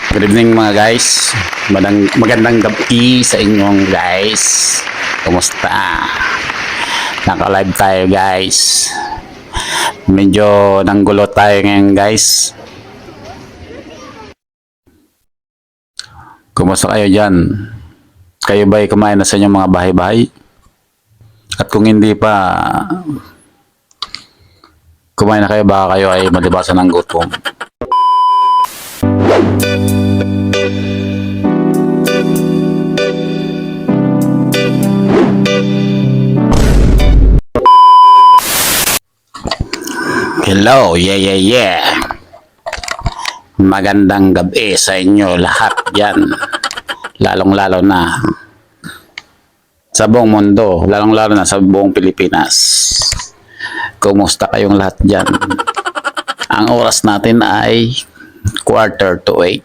Good evening mga guys. Magandang gabi sa inyong guys. Kumusta? Naka-live tayo guys. Medyo nanggulo tayo ngayon guys. Kumusta kayo dyan? Kayo ba'y kumain na sa inyong mga bahay-bahay? At kung hindi pa, kumain na kayo, baka kayo ay malibasan ng gutom. Hello, yeah. Magandang gabi sa inyo lahat dyan. Lalong-lalo na sa buong mundo, lalong-lalo na sa buong Pilipinas. Kumusta kayong lahat dyan? Ang oras natin ay 7:45.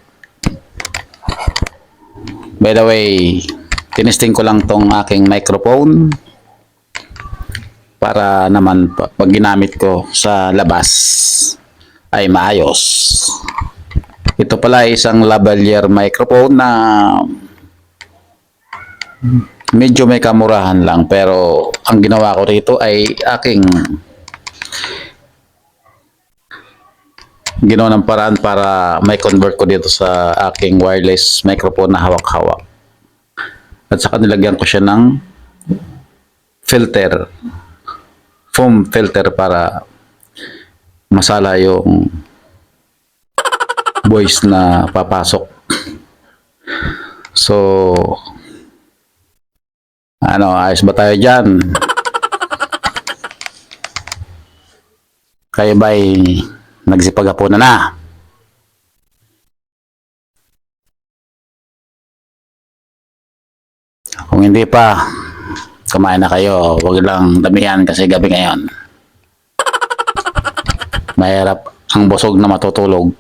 By the way, tinesting ko lang tong aking microphone para naman pag ginamit ko sa labas ay maayos. Ito pala ay isang lavalier microphone na medyo may kamurahan lang, pero ang ginawa ko rito ay aking ginawa ng paraan para may convert ko dito sa aking wireless microphone na hawak-hawak. At saka nilagyan ko siya ng filter, foam filter, para masala yung voice na papasok. So, ayos ba tayo dyan? Kayo ba'y nagsipaghapunan na? Kung hindi pa, kumain na kayo. Huwag lang damihan kasi gabi ngayon. Mahirap ang busog na matutulog.